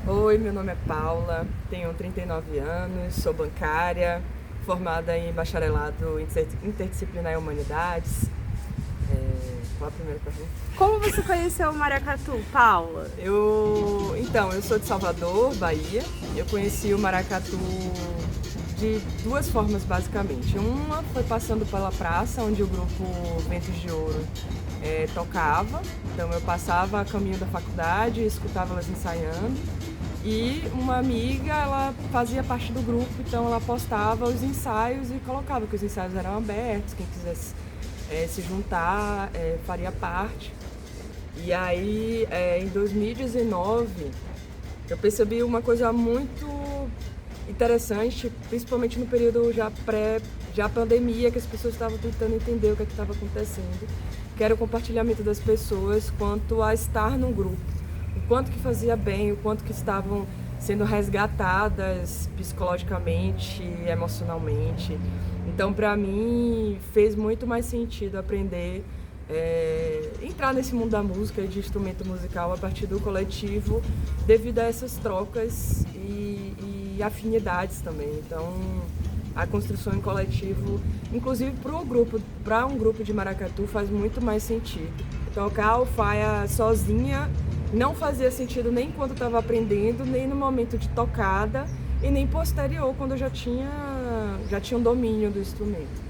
Oi, meu nome é Paula, tenho 39 anos, sou bancária, formada em bacharelado interdisciplinar em humanidades. Qual a primeira pergunta? Como você conheceu o maracatu, Paula? Eu sou de Salvador, Bahia. Eu conheci o maracatu de duas formas, basicamente. Uma foi passando pela praça, onde o grupo Ventos de Ouro tocava. Então eu passava a caminho da faculdade, escutava elas ensaiando. E uma amiga, ela fazia parte do grupo, então ela postava os ensaios e colocava que os ensaios eram abertos, quem quisesse se juntar faria parte. E aí, em 2019, eu percebi uma coisa muito interessante, principalmente no período já pandemia, que as pessoas estavam tentando entender o que estava acontecendo, que era o compartilhamento das pessoas quanto a estar num grupo, o quanto que fazia bem, o quanto que estavam sendo resgatadas psicologicamente, emocionalmente. Então, para mim, fez muito mais sentido aprender, entrar nesse mundo da música e de instrumento musical a partir do coletivo, devido a essas trocas e afinidades também. Então, a construção em coletivo, inclusive para um grupo de maracatu, faz muito mais sentido. Tocar o faia sozinha não fazia sentido nem quando estava aprendendo, nem no momento de tocada e nem posterior, quando eu já tinha um domínio do instrumento.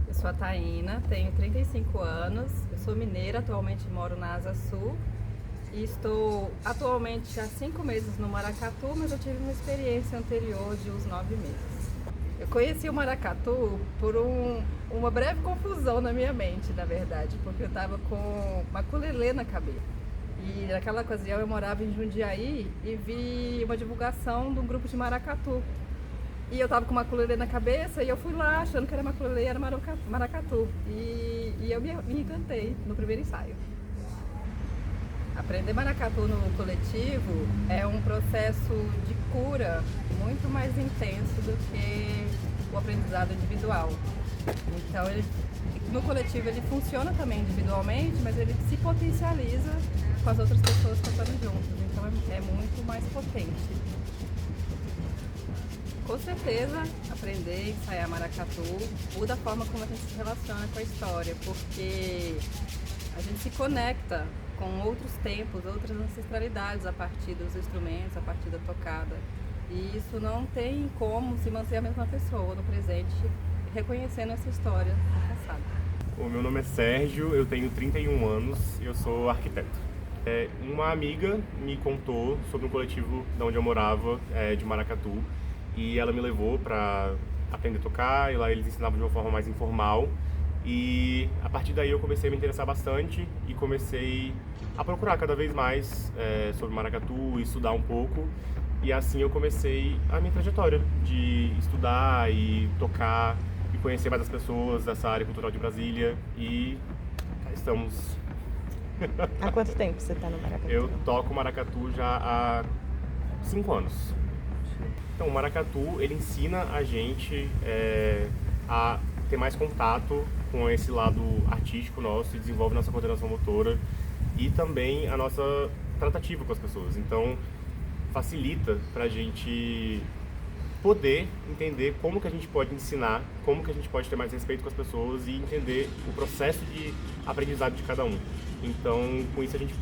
Eu sou a Taína, tenho 35 anos, eu sou mineira, atualmente moro na Asa Sul e estou atualmente há 5 meses no maracatu, mas eu tive uma experiência anterior de uns 9 meses. Eu conheci o maracatu por uma breve confusão na minha mente, na verdade, porque eu estava com uma ukulele na cabeça. E naquela ocasião eu morava em Jundiaí e vi uma divulgação de um grupo de maracatu. E eu tava com uma ukulele na cabeça e eu fui lá achando que era ukulele e era maracatu. E eu me encantei no primeiro ensaio. Aprender maracatu no coletivo é um processo de cura muito mais intenso do que o aprendizado individual. Então, no coletivo ele funciona também individualmente, mas ele se potencializa com as outras pessoas cantando juntos. Então é muito mais potente. Com certeza, aprender, ensaiar maracatu muda a forma como a gente se relaciona com a história, porque a gente se conecta com outros tempos, outras ancestralidades a partir dos instrumentos, a partir da tocada. E isso não tem como se manter a mesma pessoa no presente, reconhecendo essa história do passado. O meu nome é Sérgio, eu tenho 31 anos e eu sou arquiteto. Uma amiga me contou sobre um coletivo de onde eu morava, de maracatu, e ela me levou para aprender a tocar, e lá eles ensinavam de uma forma mais informal. E a partir daí eu comecei a me interessar bastante e comecei a procurar cada vez mais sobre maracatu, estudar um pouco. E assim eu comecei a minha trajetória de estudar e tocar e conhecer mais as pessoas dessa área cultural de Brasília. E cá estamos. Há quanto tempo você está no maracatu? Eu toco maracatu já há 5 anos. Então, o maracatu, ele ensina a gente a ter mais contato com esse lado artístico nosso e desenvolve nossa coordenação motora e também a nossa tratativa com as pessoas. Então, facilita pra gente poder entender como que a gente pode ensinar, como que a gente pode ter mais respeito com as pessoas e entender o processo de aprendizado de cada um. Então, com isso a gente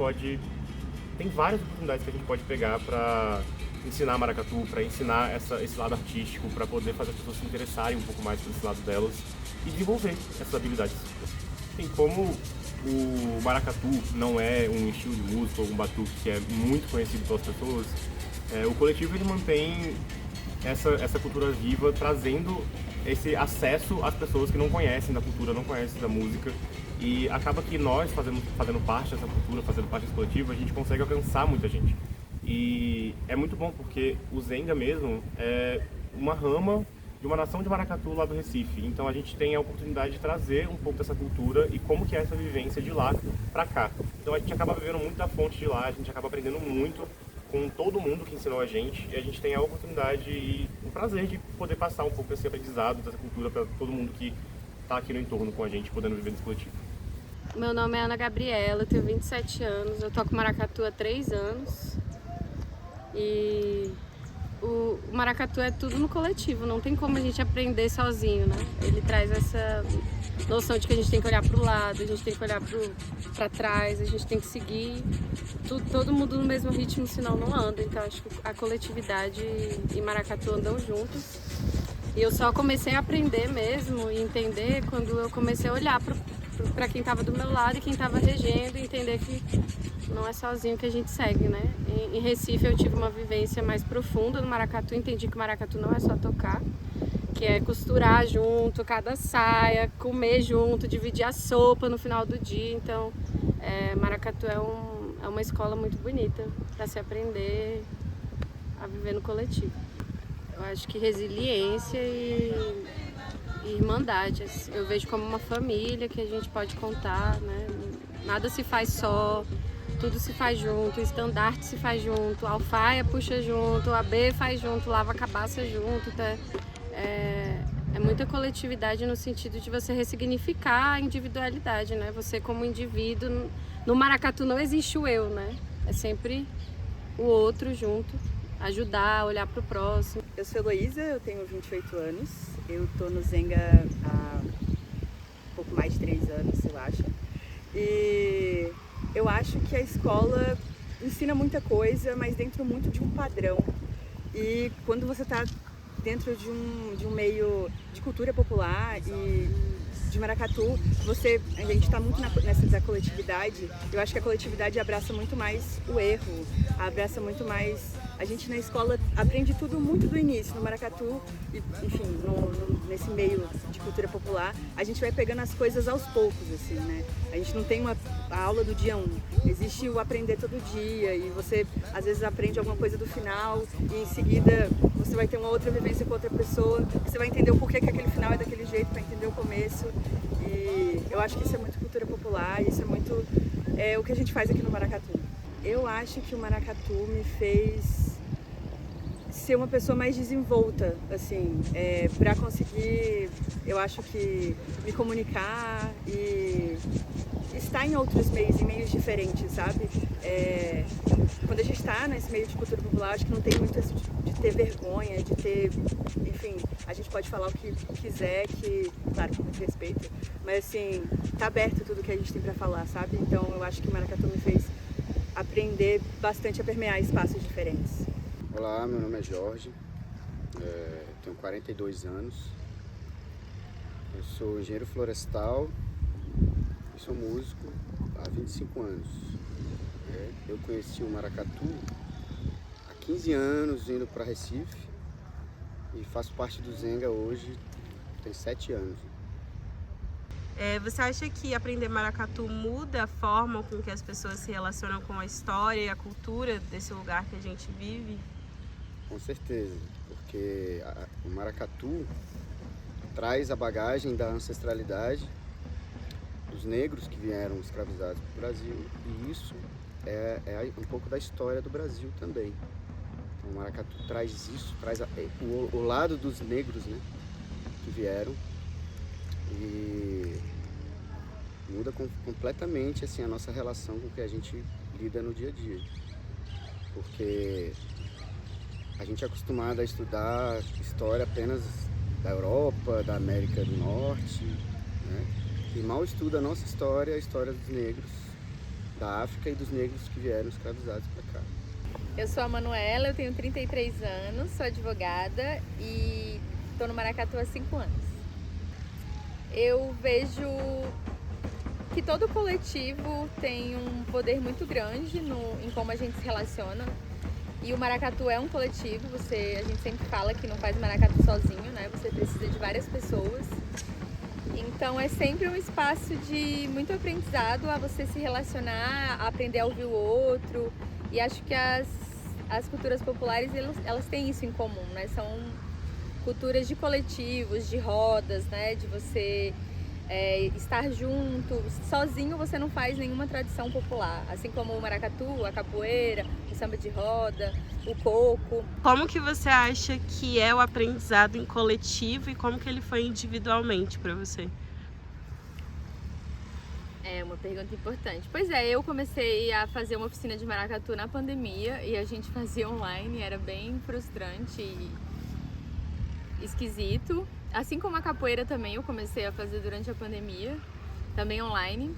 tem várias oportunidades que a gente pode pegar para ensinar maracatu, para ensinar esse lado artístico, para poder fazer as pessoas se interessarem um pouco mais por esse lado delas e desenvolver essas habilidades. Assim, como o maracatu não é um estilo de música ou um batuque que é muito conhecido pelas pessoas, o coletivo ele mantém essa cultura viva, trazendo esse acesso às pessoas que não conhecem da cultura, não conhecem da música, e acaba que nós, fazendo parte dessa cultura, fazendo parte desse coletivo, a gente consegue alcançar muita gente. E é muito bom porque o Zenga mesmo é uma rama de uma nação de maracatu lá do Recife. Então a gente tem a oportunidade de trazer um pouco dessa cultura e como que é essa vivência de lá pra cá. Então a gente acaba bebendo muito da fonte de lá, a gente acaba aprendendo muito com todo mundo que ensinou a gente, e a gente tem a oportunidade e o prazer de poder passar um pouco desse aprendizado, dessa cultura para todo mundo que está aqui no entorno com a gente, podendo viver nesse coletivo. Meu nome é Ana Gabriela, eu tenho 27 anos, eu toco maracatu há 3 anos. E o maracatu é tudo no coletivo, não tem como a gente aprender sozinho, né? Ele traz essa noção de que a gente tem que olhar para o lado, a gente tem que olhar para trás, a gente tem que seguir todo mundo no mesmo ritmo, senão não anda. Então acho que a coletividade e maracatu andam juntos. E eu só comecei a aprender mesmo e entender quando eu comecei a olhar para quem estava do meu lado e quem estava regendo, e entender que não é sozinho que a gente segue, né? Em Recife eu tive uma vivência mais profunda no maracatu, entendi que o maracatu não é só tocar, que é costurar junto, cada saia, comer junto, dividir a sopa no final do dia. Então, maracatu é uma escola muito bonita para se aprender a viver no coletivo. Eu acho que resiliência e irmandade, eu vejo como uma família que a gente pode contar, né? Nada se faz só, tudo se faz junto, o estandarte se faz junto, a alfaia puxa junto, a B faz junto, lava a cabaça junto. Então é muita coletividade no sentido de você ressignificar a individualidade, né? Você como indivíduo, no maracatu não existe o eu, né? É sempre o outro junto, ajudar, olhar para o próximo. Eu sou Heloísa, eu tenho 28 anos, eu tô no Zenga há pouco mais de 3 anos, eu acho. E eu acho que a escola ensina muita coisa, mas dentro muito de um padrão. E quando você está dentro de um meio de cultura popular e de maracatu, a gente está muito nessa da coletividade. Eu acho que a coletividade abraça muito mais o erro, abraça muito mais. A gente na escola aprende tudo muito do início, no maracatu, e, enfim, nesse meio de cultura popular, a gente vai pegando as coisas aos poucos, assim, né? A gente não tem a aula do dia 1, existe o aprender todo dia, e você às vezes aprende alguma coisa do final, e em seguida você vai ter uma outra vivência com outra pessoa, você vai entender o porquê que aquele final é daquele jeito, para entender o começo, e eu acho que isso é muito cultura popular, isso é muito o que a gente faz aqui no maracatu. Eu acho que o maracatu me fez ser uma pessoa mais desenvolta, assim, para conseguir, eu acho que me comunicar e estar em outros meios, em meios diferentes, sabe? Quando a gente está nesse meio de cultura popular, acho que não tem muito esse de ter vergonha, de ter, enfim, a gente pode falar o que quiser, que, claro, com muito respeito, mas assim, tá aberto tudo que a gente tem para falar, sabe? Então eu acho que o maracatu me fez aprender bastante a permear espaços diferentes. Olá, meu nome é Jorge, tenho 42 anos, eu sou engenheiro florestal e sou músico há 25 anos. Eu conheci o maracatu há 15 anos, indo para Recife, e faço parte do Zenga hoje, tem 7 anos. Você acha que aprender maracatu muda a forma com que as pessoas se relacionam com a história e a cultura desse lugar que a gente vive? Com certeza, porque o maracatu traz a bagagem da ancestralidade dos negros que vieram escravizados para o Brasil, e isso é um pouco da história do Brasil também. Então, o maracatu traz isso, traz o lado dos negros, né, que vieram, e muda completamente assim, a nossa relação com o que a gente lida no dia a dia, porque a gente é acostumado a estudar história apenas da Europa, da América do Norte, né? E mal estuda a nossa história, a história dos negros da África e dos negros que vieram escravizados para cá. Eu sou a Manuela, eu tenho 33 anos, sou advogada e estou no maracatu há 5 anos. Eu vejo que todo coletivo tem um poder muito grande em como a gente se relaciona. E o maracatu é um coletivo, a gente sempre fala que não faz maracatu sozinho, né? Você precisa de várias pessoas. Então é sempre um espaço de muito aprendizado a você se relacionar, a aprender a ouvir o outro. E acho que as culturas populares, elas têm isso em comum, né? São culturas de coletivos, de rodas, né? De você estar junto. Sozinho você não faz nenhuma tradição popular, assim como o maracatu, a capoeira, o samba de roda, o coco. Como que você acha que é o aprendizado em coletivo e como que ele foi individualmente para você? É uma pergunta importante. Pois é, eu comecei a fazer uma oficina de maracatu na pandemia e a gente fazia online, era bem frustrante e esquisito. Assim como a capoeira também eu comecei a fazer durante a pandemia, também online.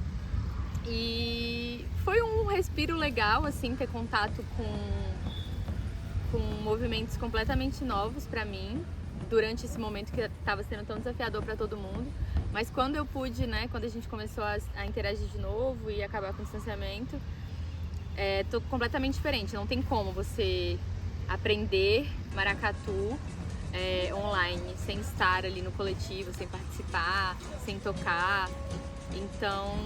E foi um respiro legal, assim, ter contato com movimentos completamente novos para mim, durante esse momento que estava sendo tão desafiador para todo mundo. Mas quando eu pude, né, quando a gente começou a interagir de novo e acabar com o distanciamento, tô completamente diferente. Não tem como você aprender maracatu online, sem estar ali no coletivo, sem participar, sem tocar. Então,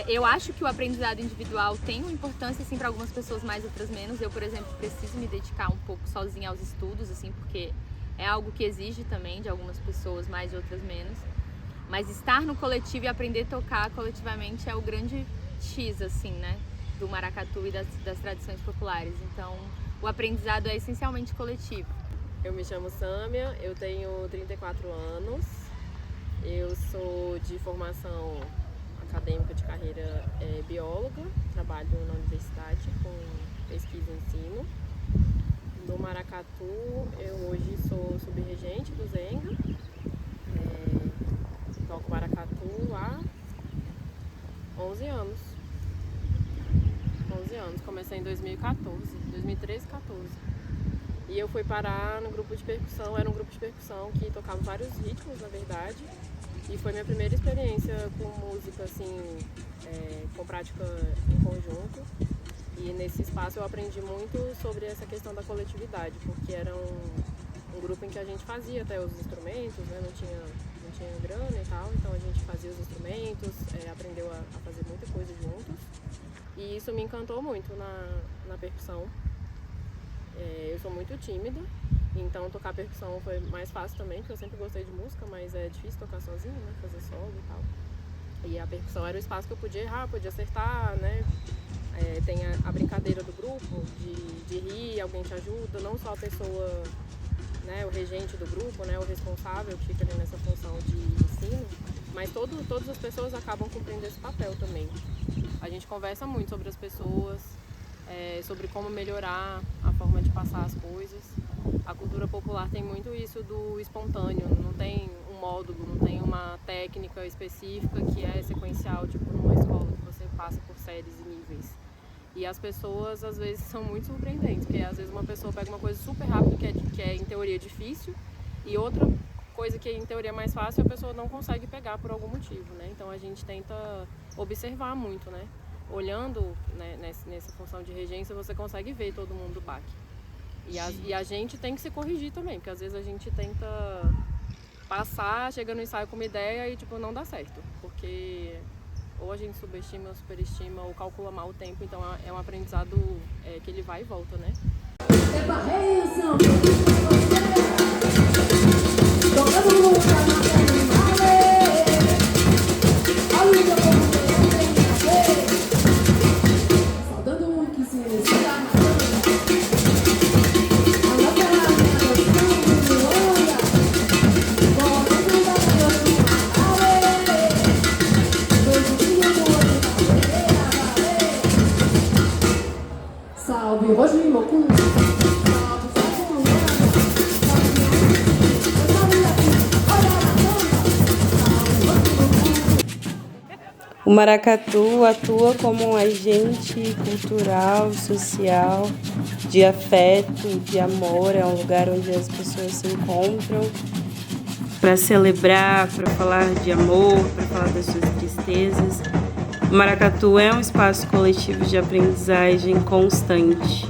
eu acho que o aprendizado individual tem uma importância, assim, para algumas pessoas mais, outras menos. Eu, por exemplo, preciso me dedicar um pouco sozinha aos estudos, assim, porque é algo que exige também de algumas pessoas mais, de outras menos. Mas estar no coletivo e aprender a tocar coletivamente é o grande X, assim, né, do maracatu e das tradições populares. Então, o aprendizado é essencialmente coletivo. Eu me chamo Sâmia, eu tenho 34 anos, eu sou de formação acadêmica de carreira bióloga, trabalho na universidade com pesquisa e ensino. No maracatu, eu hoje sou subregente do Zenga, toco maracatu há 11 anos. 11 anos, comecei em 2014, 2013, 14. E eu fui parar no grupo de percussão, era um grupo de percussão que tocava vários ritmos, na verdade. E foi minha primeira experiência com música, assim, com prática em conjunto. E nesse espaço eu aprendi muito sobre essa questão da coletividade, porque era um grupo em que a gente fazia até os instrumentos, né? Não tinha grana e tal, então a gente fazia os instrumentos, aprendeu a fazer muita coisa juntos. E isso me encantou muito na percussão. Eu sou muito tímida, então tocar percussão foi mais fácil também, porque eu sempre gostei de música, mas é difícil tocar sozinho, né? Fazer solo e tal. E a percussão era o espaço que eu podia errar, podia acertar, né? Tem a brincadeira do grupo, de rir, alguém te ajuda, não só a pessoa, né, o regente do grupo, né, o responsável que fica ali nessa função de ensino, mas todas as pessoas acabam cumprindo esse papel também. A gente conversa muito sobre as pessoas, sobre como melhorar a forma de passar as coisas. A cultura popular tem muito isso do espontâneo, não tem um módulo, não tem uma técnica específica que é sequencial, tipo numa escola que você passa por séries e níveis. E as pessoas às vezes são muito surpreendentes, porque às vezes uma pessoa pega uma coisa super rápida que é em teoria difícil e outra coisa que em teoria é mais fácil a pessoa não consegue pegar por algum motivo, né? Então a gente tenta observar muito, né? Olhando, né, nessa função de regência, você consegue ver todo mundo do baque. E a gente tem que se corrigir também, porque às vezes a gente tenta passar, chega no ensaio com uma ideia e tipo, não dá certo. Porque ou a gente subestima ou superestima ou calcula mal o tempo, então é um aprendizado que ele vai e volta, né? O maracatu atua como um agente cultural, social, de afeto, de amor. É um lugar onde as pessoas se encontram para celebrar, para falar de amor, para falar das suas tristezas. O maracatu é um espaço coletivo de aprendizagem constante.